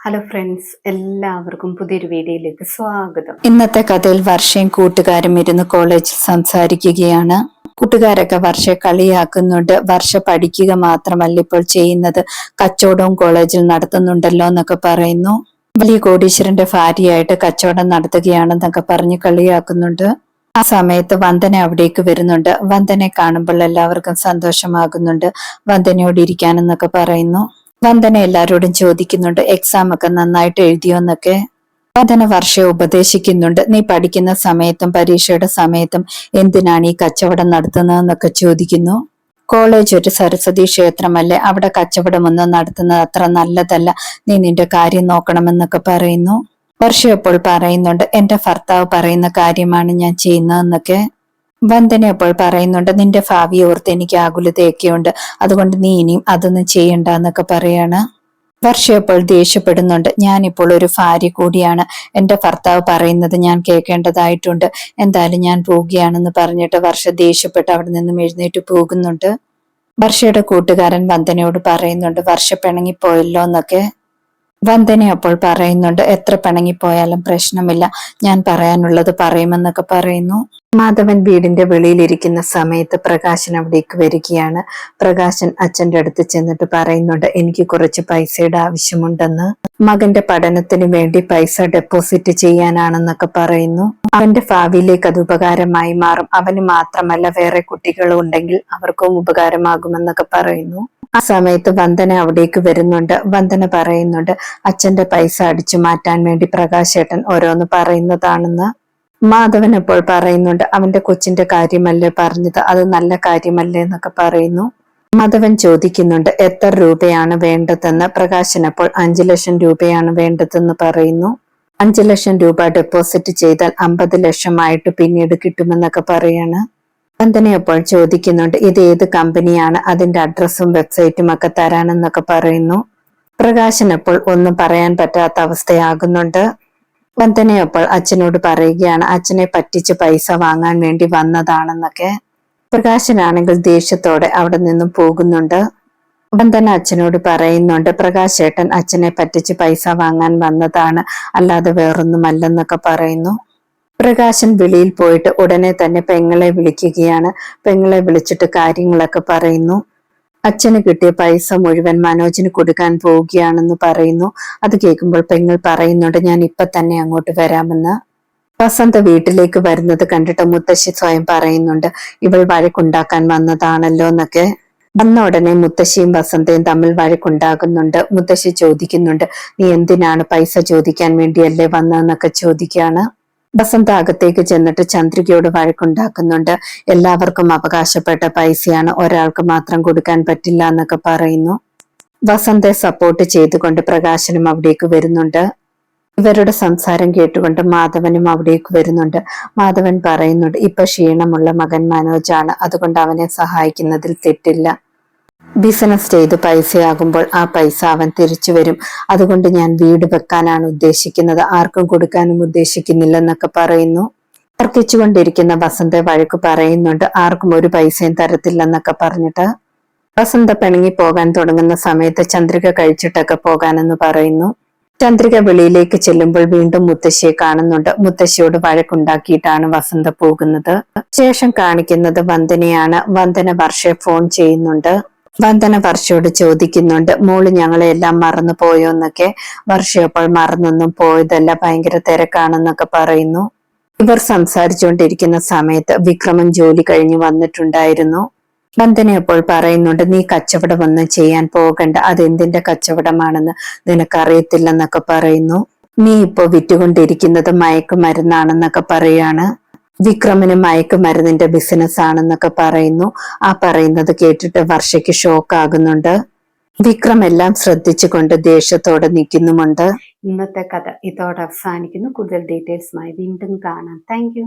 Hello friends, എല്ലാവർക്കും പുതിയൊരു വീഡിയോയിലേക്ക് സ്വാഗതം. ഇന്നത്തെ കഥയിൽ വർഷയും കൂട്ടുകാരും ഇരുന്ന് കോളേജിൽ സംസാരിക്കുകയാണ്. കൂട്ടുകാരൊക്കെ വർഷയെ കളിയാക്കുന്നുണ്ട്. വർഷ പഠിക്കുക മാത്രമല്ല ഇപ്പോൾ ചെയ്യുന്നത്, കച്ചവടവും കോളേജിൽ നടത്തുന്നുണ്ടല്ലോ എന്നൊക്കെ പറയുന്നു. വലിയ കോടീശ്വരന്റെ ഭാര്യയായിട്ട് കച്ചവടം നടത്തുകയാണെന്നൊക്കെ പറഞ്ഞ് കളിയാക്കുന്നുണ്ട്. ആ സമയത്ത് വന്ദന അവിടേക്ക് വരുന്നുണ്ട്. വന്ദനെ കാണുമ്പോൾ എല്ലാവർക്കും സന്തോഷമാകുന്നുണ്ട്. വന്ദനയോട് ഇരിക്കാനെന്നൊക്കെ പറയുന്നു. വന്ദന എല്ലാരോടും ചോദിക്കുന്നുണ്ട്, എക്സാം ഒക്കെ നന്നായിട്ട് എഴുതിയോന്നൊക്കെ. വന്ദന വർഷയെ ഉപദേശിക്കുന്നുണ്ട്. നീ പഠിക്കുന്ന സമയത്തും പരീക്ഷയുടെ സമയത്തും എന്തിനാണ് ഈ കച്ചവടം നടത്തുന്നതെന്നൊക്കെ ചോദിക്കുന്നു. കോളേജ് ഒരു സരസ്വതി ക്ഷേത്രമല്ലേ, അവിടെ കച്ചവടമൊന്നും നടത്തുന്നത് അത്ര നല്ലതല്ല, നീ നിന്റെ കാര്യം നോക്കണമെന്നൊക്കെ പറയുന്നു. വർഷ എപ്പോൾ പറയുന്നുണ്ട്, എന്റെ ഭർത്താവ് പറയുന്ന കാര്യമാണ് ഞാൻ ചെയ്യുന്നതെന്നൊക്കെ. വന്ദന അപ്പോൾ പറയുന്നുണ്ട്, നിന്റെ ഭാവി ഓർത്ത് എനിക്ക് ആകുലതയൊക്കെ ഉണ്ട്, അതുകൊണ്ട് നീ ഇനിയും അതൊന്നും ചെയ്യണ്ട എന്നൊക്കെ പറയാണ്. വർഷ അപ്പോൾ ദേഷ്യപ്പെടുന്നുണ്ട്. ഞാനിപ്പോൾ ഒരു ഭാര്യ കൂടിയാണ്, എന്റെ ഭർത്താവ് പറയുന്നത് ഞാൻ കേൾക്കേണ്ടതായിട്ടുണ്ട്, എന്തായാലും ഞാൻ പോവുകയാണെന്ന് പറഞ്ഞിട്ട് വർഷ ദേഷ്യപ്പെട്ട് അവിടെ നിന്നും എഴുന്നേറ്റ് പോകുന്നുണ്ട്. വർഷയുടെ കൂട്ടുകാരൻ വന്ദനയോട് പറയുന്നുണ്ട്, വർഷ പിണങ്ങിപ്പോയല്ലോ എന്നൊക്കെ. വന്ദന അപ്പോൾ പറയുന്നുണ്ട്, എത്ര പിണങ്ങിപ്പോയാലും പ്രശ്നമില്ല, ഞാൻ പറയാനുള്ളത് പറയുമെന്നൊക്കെ പറയുന്നു. മാധവൻ വീടിന്റെ വെളിയിലിരിക്കുന്ന സമയത്ത് പ്രകാശൻ അവിടേക്ക് വരികയാണ്. പ്രകാശൻ അച്ഛന്റെ അടുത്ത് ചെന്നിട്ട് പറയുന്നുണ്ട്, എനിക്ക് കുറച്ച് പൈസയുടെ ആവശ്യമുണ്ടെന്ന്. മകന്റെ പഠനത്തിന് വേണ്ടി പൈസ ഡെപ്പോസിറ്റ് ചെയ്യാനാണെന്നൊക്കെ പറയുന്നു. അവന്റെ ഭാവിയിലേക്ക് അത് ഉപകാരമായി മാറും, അവന് മാത്രമല്ല വേറെ കുട്ടികളും ഉണ്ടെങ്കിൽ അവർക്കും ഉപകാരമാകുമെന്നൊക്കെ പറയുന്നു. ആ സമയത്ത് വന്ദന അവിടേക്ക് വരുന്നുണ്ട്. വന്ദന പറയുന്നുണ്ട്, അച്ഛന്റെ പൈസ അടിച്ചു മാറ്റാൻ വേണ്ടി പ്രകാശേട്ടൻ ഓരോന്ന് പറയുന്നതാണെന്ന്. മാധവൻ ഇപ്പോൾ പറയുന്നുണ്ട്, അവന്റെ കൊച്ചിന്റെ കാര്യമല്ലേ പറഞ്ഞത്, അത് നല്ല കാര്യമല്ലേ എന്നൊക്കെ പറയുന്നു. മാധവൻ ചോദിക്കുന്നുണ്ട്, എത്ര രൂപയാണ് വേണ്ടതെന്ന്. പ്രകാശൻ അപ്പോൾ 5 ലക്ഷം രൂപയാണ് വേണ്ടതെന്ന് പറയുന്നു. 5 ലക്ഷം രൂപ ഡെപ്പോസിറ്റ് ചെയ്താൽ 50 ലക്ഷമായിട്ട് പിന്നീട് കിട്ടുമെന്നൊക്കെ പറയാണ്. വന്ദന അപ്പോൾ ചോദിക്കുന്നുണ്ട്, ഇത് ഏത് കമ്പനിയാണ്, അതിന്റെ അഡ്രസ്സും വെബ്സൈറ്റും ഒക്കെ തരാനെന്നൊക്കെ പറയുന്നു. പ്രകാശൻ അപ്പോൾ ഒന്നും പറയാൻ പറ്റാത്ത അവസ്ഥയാകുന്നുണ്ട്. വന്ദന അപ്പോൾ അച്ഛനോട് പറയുകയാണ്, അച്ഛനെ പറ്റിച്ച് പൈസ വാങ്ങാൻ വേണ്ടി വന്നതാണെന്നൊക്കെ. പ്രകാശനാണെങ്കിൽ ദേഷ്യത്തോടെ അവിടെ നിന്നും പോകുന്നുണ്ട്. വന്ദന അച്ഛനോട് പറയുന്നുണ്ട്, പ്രകാശേട്ടൻ അച്ഛനെ പറ്റിച്ച് പൈസ വാങ്ങാൻ വന്നതാണ്, അല്ലാതെ വേറൊന്നുമല്ലെന്നൊക്കെ പറയുന്നു. പ്രകാശൻ വെളിയിൽ പോയിട്ട് ഉടനെ തന്നെ പെങ്ങളെ വിളിക്കുകയാണ്. പെങ്ങളെ വിളിച്ചിട്ട് കാര്യങ്ങളൊക്കെ പറയുന്നു. അച്ഛന് കിട്ടിയ പൈസ മുഴുവൻ മനോജിന് കൊടുക്കാൻ പോവുകയാണെന്ന് പറയുന്നു. അത് കേൾക്കുമ്പോൾ പെങ്ങൾ പറയുന്നുണ്ട്, ഞാൻ ഇപ്പൊ തന്നെ അങ്ങോട്ട് വരാമെന്ന്. വസന്ത വീട്ടിലേക്ക് വരുന്നത് കണ്ടിട്ട് മുത്തശ്ശി സ്വയം പറയുന്നുണ്ട്, ഇവൾ വഴക്കുണ്ടാക്കാൻ വന്നതാണല്ലോ എന്നൊക്കെ. വന്ന ഉടനെ മുത്തശ്ശിയും വസന്തയും തമ്മിൽ വഴക്കുണ്ടാകുന്നുണ്ട്. മുത്തശ്ശി ചോദിക്കുന്നുണ്ട്, നീ എന്തിനാണ് പൈസ ചോദിക്കാൻ വേണ്ടിയല്ലേ വന്നതെന്നൊക്കെ ചോദിക്കുകയാണ്. വസന്ത അകത്തേക്ക് ചെന്നിട്ട് ചന്ദ്രികയോട് വഴക്കുണ്ടാക്കുന്നുണ്ട്. എല്ലാവർക്കും അവകാശപ്പെട്ട പൈസയാണ്, ഒരാൾക്ക് മാത്രം കൊടുക്കാൻ പറ്റില്ല എന്നൊക്കെ പറയുന്നു. വസന്തയെ സപ്പോർട്ട് ചെയ്തുകൊണ്ട് പ്രകാശനും അവിടേക്ക് വരുന്നുണ്ട്. ഇവരുടെ സംസാരം കേട്ടുകൊണ്ട് മാധവനും അവിടേക്ക് വരുന്നുണ്ട്. മാധവൻ പറയുന്നുണ്ട്, ഇപ്പൊ ക്ഷീണമുള്ള മകൻ മനോജാണ്, അതുകൊണ്ട് അവനെ സഹായിക്കുന്നതിൽ തെറ്റില്ല. ബിസിനസ് ചെയ്ത് പൈസയാകുമ്പോൾ ആ പൈസ അവൻ തിരിച്ചു വരും, അതുകൊണ്ട് ഞാൻ വീട് വെക്കാനാണ് ഉദ്ദേശിക്കുന്നത്, ആർക്കും കൊടുക്കാനും ഉദ്ദേശിക്കുന്നില്ലെന്നൊക്കെ പറയുന്നു. തർക്കിച്ചുകൊണ്ടിരിക്കുന്ന വസന്ത വഴക്ക് പറയുന്നുണ്ട്, ആർക്കും ഒരു പൈസയും തരത്തില്ലെന്നൊക്കെ പറഞ്ഞിട്ട്. വസന്ത പിണങ്ങി പോകാൻ തുടങ്ങുന്ന സമയത്ത് ചന്ദ്രിക കഴിച്ചിട്ടൊക്കെ പോകാനെന്ന് പറയുന്നു. ചന്ദ്രിക വെളിയിലേക്ക് ചെല്ലുമ്പോൾ വീണ്ടും മുത്തശ്ശിയെ കാണുന്നുണ്ട്. മുത്തശ്ശിയോട് വഴക്കുണ്ടാക്കിയിട്ടാണ് വസന്ത പോകുന്നത്. ശേഷം കാണിക്കുന്നത് വന്ദനയാണ്. വന്ദന വർഷയെ ഫോൺ ചെയ്യുന്നുണ്ട്. വന്ദന വർഷയോട് ചോദിക്കുന്നുണ്ട്, മോള് ഞങ്ങളെ എല്ലാം മറന്നു പോയോ എന്നൊക്കെ. വർഷ അപ്പോൾ മറന്നൊന്നും പോയതല്ല, ഭയങ്കര തിരക്കാണെന്നൊക്കെ പറയുന്നു. ഇവർ സംസാരിച്ചുകൊണ്ടിരിക്കുന്ന സമയത്ത് വിക്രമൻ ജോലി കഴിഞ്ഞ് വന്നിട്ടുണ്ടായിരുന്നു. വന്ദന അപ്പോൾ പറയുന്നുണ്ട്, നീ കച്ചവടം ഒന്നും ചെയ്യാൻ പോകണ്ട, അതെന്തിന്റെ കച്ചവടമാണെന്ന് നിനക്കറിയത്തില്ലെന്നൊക്കെ പറയുന്നു. നീ ഇപ്പോ വിറ്റുകൊണ്ടിരിക്കുന്നത് മയക്കുമരുന്നാണെന്നൊക്കെ പറയാണ്. വിക്രമിന് മയക്കുമരുന്നിന്റെ ബിസിനസ് ആണെന്നൊക്കെ പറയുന്നു. ആ പറയുന്നത് കേട്ടിട്ട് വർഷയ്ക്ക് ഷോക്ക് ആകുന്നുണ്ട്. വിക്രം എല്ലാം ശ്രദ്ധിച്ചുകൊണ്ട് ദേഷ്യത്തോടെ നിൽക്കുന്നുമുണ്ട്. ഇന്നത്തെ കഥ ഇതോടെ അവസാനിക്കുന്നു. കൂടുതൽ ഡീറ്റെയിൽസുമായി വീണ്ടും കാണാം. താങ്ക്